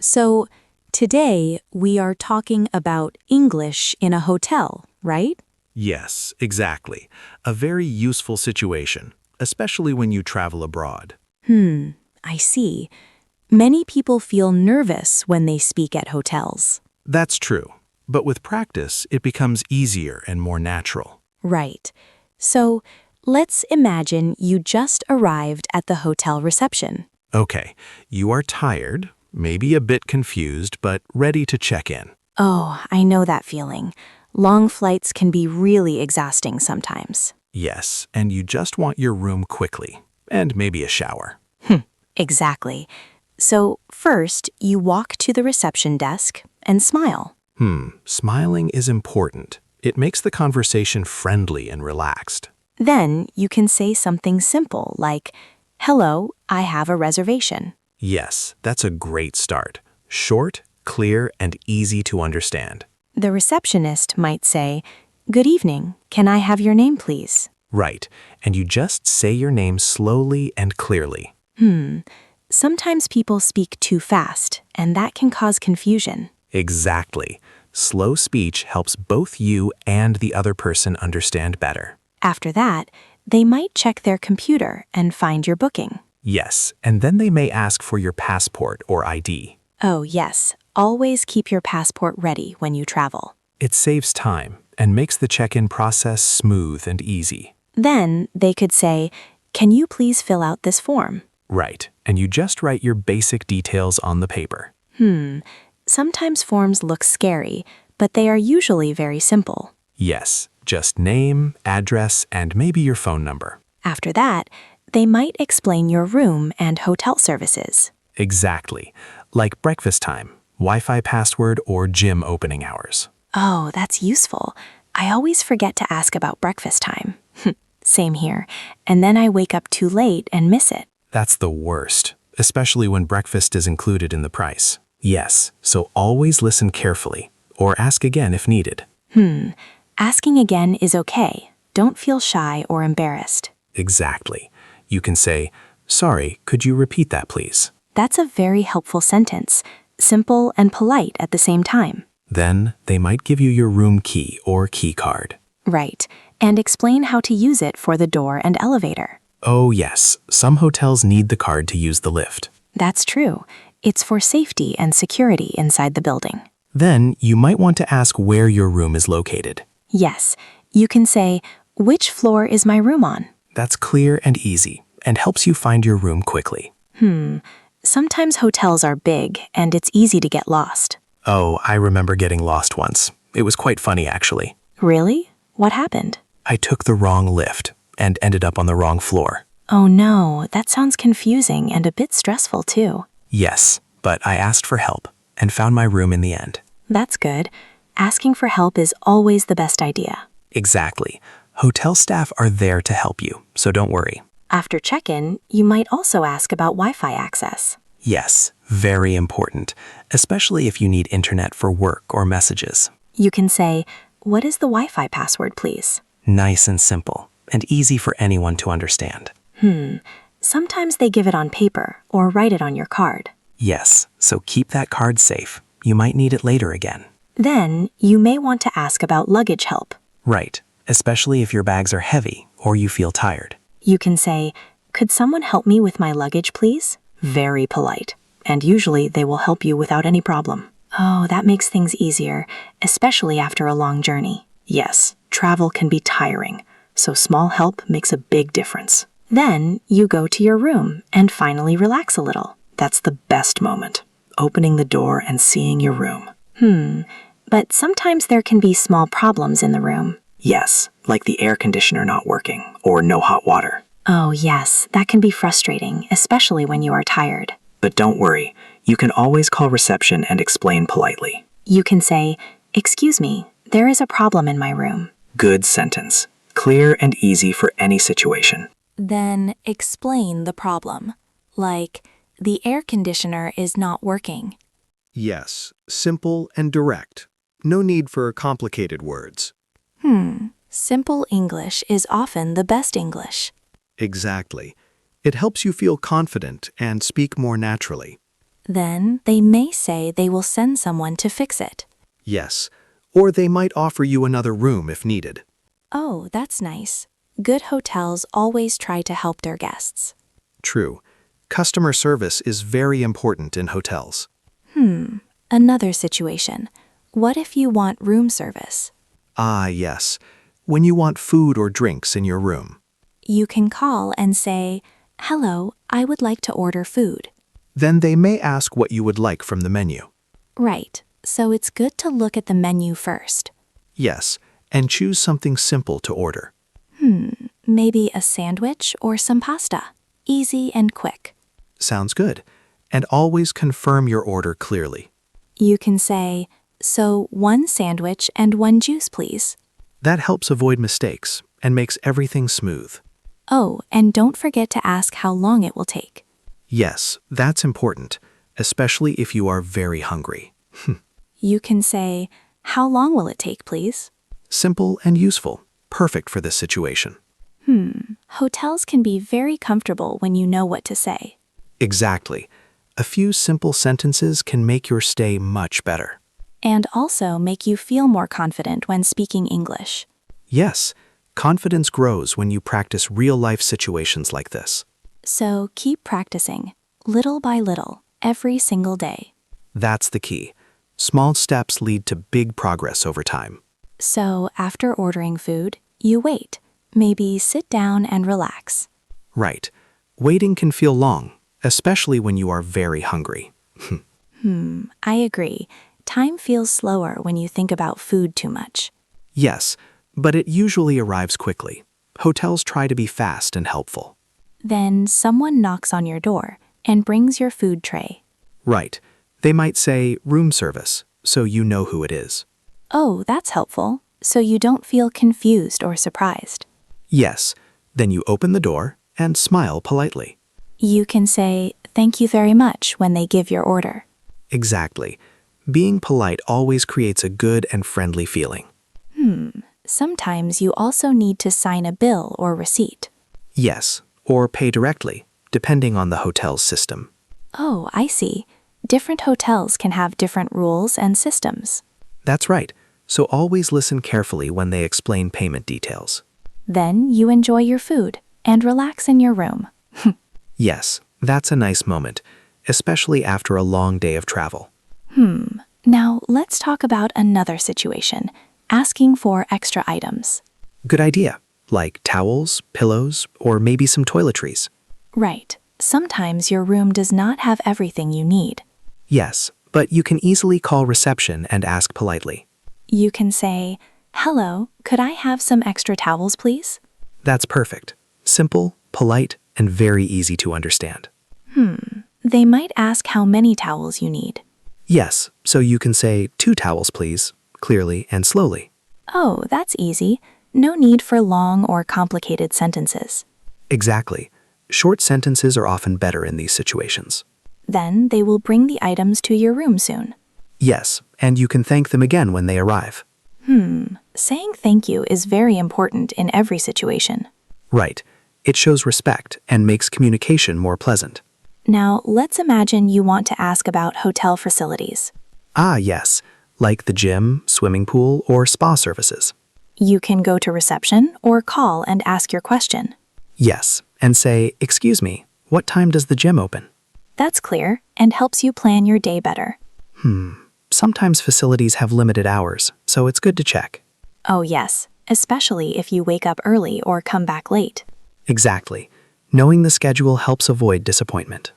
So, today we are talking about English in a hotel, right? Yes, exactly. A very useful situation, especially when you travel abroad. I see. Many people feel nervous when they speak at hotels. That's true. But with practice, it becomes easier and more natural. Right. So, let's imagine you just arrived at the hotel reception. Okay, you are tired, maybe a bit confused, but ready to check in. Oh, I know that feeling. Long flights can be really exhausting sometimes. Yes, and you just want your room quickly, and maybe a shower. Exactly. So, first, you walk to the reception desk and smile. Smiling is important. It makes the conversation friendly and relaxed. Then you can say something simple like, "Hello, I have a reservation." Yes, that's a great start. Short, clear, and easy to understand. The receptionist might say, "Good evening, can I have your name, please?" Right, and you just say your name slowly and clearly. Sometimes people speak too fast, and that can cause confusion. Exactly. Slow speech helps both you and the other person understand better. After that, they might check their computer and find your booking. Yes, and then they may ask for your passport or ID. Oh, yes, always keep your passport ready when you travel. It saves time and makes the check-in process smooth and easy. Then they could say, "Can you please fill out this form?" Right, and you just write your basic details on the paper. Sometimes forms look scary, but they are usually very simple. Yes, just name, address, and maybe your phone number. After that, they might explain your room and hotel services. Exactly, like breakfast time, Wi-Fi password, or gym opening hours. Oh, that's useful. I always forget to ask about breakfast time. Same here. And then I wake up too late and miss it. That's the worst, especially when breakfast is included in the price. Yes, so always listen carefully, or ask again if needed. Asking again is okay. Don't feel shy or embarrassed. Exactly. You can say, "Sorry, could you repeat that, please?" That's a very helpful sentence, simple and polite at the same time. Then they might give you your room key or key card. Right, and explain how to use it for the door and elevator. Oh yes, some hotels need the card to use the lift. That's true. It's for safety and security inside the building. Then you might want to ask where your room is located. Yes, you can say, "Which floor is my room on?" That's clear and easy, and helps you find your room quickly. Sometimes hotels are big, and it's easy to get lost. Oh, I remember getting lost once. It was quite funny, actually. Really? What happened? I took the wrong lift and ended up on the wrong floor. Oh no, that sounds confusing and a bit stressful too. Yes, but I asked for help and found my room in the end. That's good. Asking for help is always the best idea. Exactly. Hotel staff are there to help you, so don't worry. After check-in, you might also ask about Wi-Fi access. Yes, very important, especially if you need internet for work or messages. You can say, "What is the Wi-Fi password, please?" Nice and simple, and easy for anyone to understand. Sometimes they give it on paper or write it on your card. Yes, so keep that card safe. You might need it later again. Then, you may want to ask about luggage help. Right, especially if your bags are heavy or you feel tired. You can say, "Could someone help me with my luggage, please?" Very polite. And usually they will help you without any problem. Oh, that makes things easier, especially after a long journey. Yes, travel can be tiring, so small help makes a big difference. Then you go to your room and finally relax a little. That's the best moment, opening the door and seeing your room. But sometimes there can be small problems in the room. Yes, like the air conditioner not working or no hot water. Oh yes, that can be frustrating, especially when you are tired. But don't worry, you can always call reception and explain politely. You can say, "Excuse me, there is a problem in my room." Good sentence. Clear and easy for any situation. Then explain the problem. Like, "The air conditioner is not working." Yes, simple and direct. No need for complicated words. Simple English is often the best English. Exactly. It helps you feel confident and speak more naturally. Then they may say they will send someone to fix it. Yes, or they might offer you another room if needed. Oh, that's nice. Good hotels always try to help their guests. True. Customer service is very important in hotels. Another situation. What if you want room service? Ah, yes. When you want food or drinks in your room. You can call and say, "Hello, I would like to order food." Then they may ask what you would like from the menu. Right, so it's good to look at the menu first. Yes, and choose something simple to order. Maybe a sandwich or some pasta. Easy and quick. Sounds good. And always confirm your order clearly. You can say, "So 1 sandwich and 1 juice, please." That helps avoid mistakes and makes everything smooth. Oh, and don't forget to ask how long it will take. Yes, that's important, especially if you are very hungry. You can say, "How long will it take, please?" Simple and useful, perfect for this situation. Hotels can be very comfortable when you know what to say. Exactly. A few simple sentences can make your stay much better. And also make you feel more confident when speaking English. Yes, confidence grows when you practice real-life situations like this. So keep practicing, little by little, every single day. That's the key. Small steps lead to big progress over time. So after ordering food, you wait. Maybe sit down and relax. Right. Waiting can feel long, especially when you are very hungry. I agree. Time feels slower when you think about food too much. Yes, but it usually arrives quickly. Hotels try to be fast and helpful. Then someone knocks on your door and brings your food tray. Right. They might say room service, so you know who it is. Oh, that's helpful, so you don't feel confused or surprised. Yes. Then you open the door and smile politely. You can say, "Thank you very much," when they give your order. Exactly. Being polite always creates a good and friendly feeling. Sometimes you also need to sign a bill or receipt. Yes, or pay directly, depending on the hotel's system. Oh, I see. Different hotels can have different rules and systems. That's right. So always listen carefully when they explain payment details. Then you enjoy your food and relax in your room. Yes, that's a nice moment, especially after a long day of travel. Now let's talk about another situation, asking for extra items. Good idea, like towels, pillows, or maybe some toiletries. Right. Sometimes your room does not have everything you need. Yes, but you can easily call reception and ask politely. You can say, "Hello, could I have some extra towels, please?" That's perfect. Simple, polite, and very easy to understand. They might ask how many towels you need. Yes, so you can say 2 towels, please, clearly and slowly. Oh, that's easy. No need for long or complicated sentences. Exactly. Short sentences are often better in these situations. Then they will bring the items to your room soon. Yes, and you can thank them again when they arrive. Saying thank you is very important in every situation. Right. It shows respect and makes communication more pleasant. Now, let's imagine you want to ask about hotel facilities. Ah, yes, like the gym, swimming pool, or spa services. You can go to reception or call and ask your question. Yes, and say, "Excuse me, what time does the gym open?" That's clear and helps you plan your day better. Sometimes facilities have limited hours, so it's good to check. Oh, yes, especially if you wake up early or come back late. Exactly. Knowing the schedule helps avoid disappointment.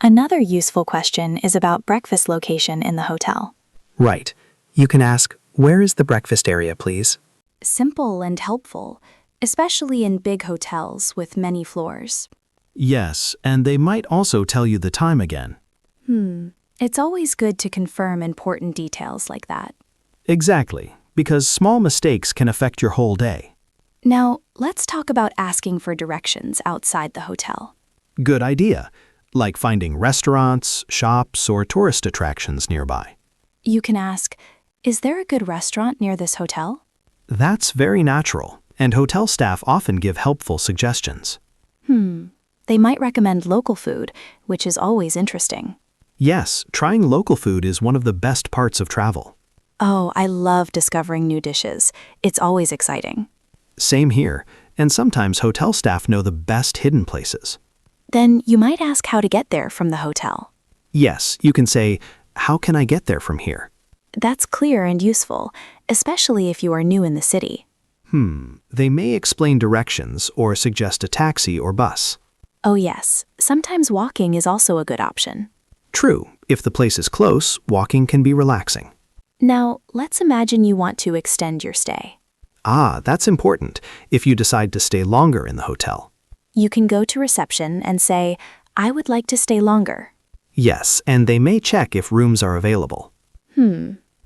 Another useful question is about breakfast location in the hotel. Right. You can ask, "Where is the breakfast area, please?" Simple and helpful, especially in big hotels with many floors. Yes, and they might also tell you the time again. It's always good to confirm important details like that. Exactly, because small mistakes can affect your whole day. Now, let's talk about asking for directions outside the hotel. Good idea, like finding restaurants, shops, or tourist attractions nearby. You can ask, "Is there a good restaurant near this hotel?" That's very natural, and hotel staff often give helpful suggestions. They might recommend local food, which is always interesting. Yes, trying local food is one of the best parts of travel. Oh, I love discovering new dishes. It's always exciting. Same here, and sometimes hotel staff know the best hidden places. Then you might ask how to get there from the hotel. Yes, you can say, "How can I get there from here?" That's clear and useful, especially if you are new in the city. They may explain directions or suggest a taxi or bus. Oh yes, sometimes walking is also a good option. True, if the place is close, walking can be relaxing. Now, let's imagine you want to extend your stay. Ah, that's important if you decide to stay longer in the hotel. You can go to reception and say, "I would like to stay longer." Yes, and they may check if rooms are available.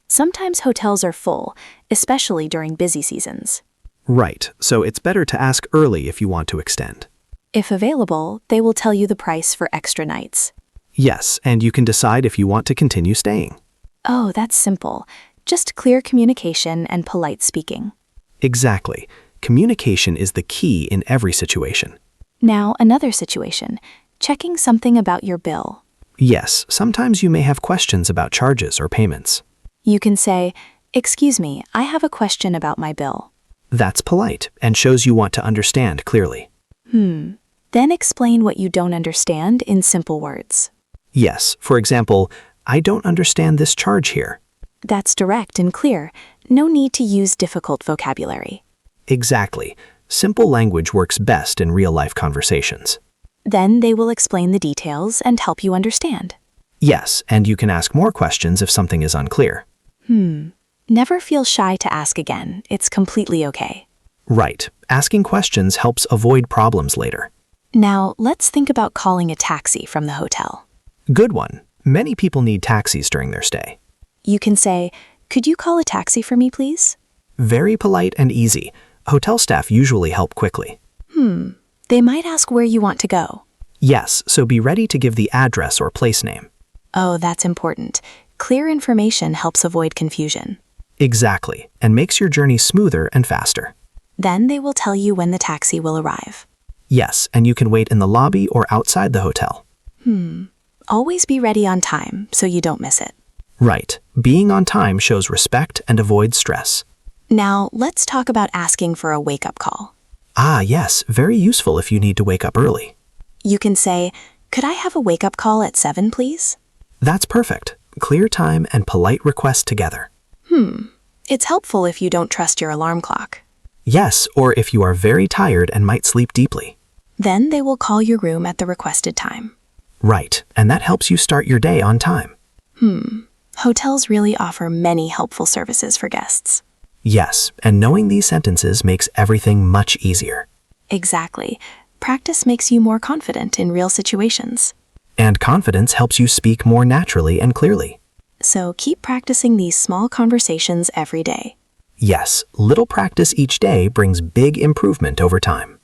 Sometimes hotels are full, especially during busy seasons. Right, so it's better to ask early if you want to extend. If available, they will tell you the price for extra nights. Yes, and you can decide if you want to continue staying. Oh, that's simple. Just clear communication and polite speaking. Exactly. Communication is the key in every situation. Now, another situation. Checking something about your bill. Yes, sometimes you may have questions about charges or payments. You can say, "Excuse me, I have a question about my bill." That's polite and shows you want to understand clearly. Then explain what you don't understand in simple words. Yes, for example, "I don't understand this charge here." That's direct and clear. No need to use difficult vocabulary. Exactly. Simple language works best in real-life conversations. Then they will explain the details and help you understand. Yes, and you can ask more questions if something is unclear. Never feel shy to ask again. It's completely okay. Right. Asking questions helps avoid problems later. Now, let's think about calling a taxi from the hotel. Good one. Many people need taxis during their stay. You can say, "Could you call a taxi for me, please?" Very polite and easy. Hotel staff usually help quickly. They might ask where you want to go. Yes, so be ready to give the address or place name. Oh, that's important. Clear information helps avoid confusion. Exactly, and makes your journey smoother and faster. Then they will tell you when the taxi will arrive. Yes, and you can wait in the lobby or outside the hotel. Always be ready on time so you don't miss it. Right. Being on time shows respect and avoids stress. Now, let's talk about asking for a wake-up call. Ah, yes, very useful if you need to wake up early. You can say, "Could I have a wake-up call at 7, please?" That's perfect. Clear time and polite request together. It's helpful if you don't trust your alarm clock. Yes, or if you are very tired and might sleep deeply. Then they will call your room at the requested time. Right, and that helps you start your day on time. Hotels really offer many helpful services for guests. Yes, and knowing these sentences makes everything much easier. Exactly. Practice makes you more confident in real situations. And confidence helps you speak more naturally and clearly. So keep practicing these small conversations every day. Yes, little practice each day brings big improvement over time.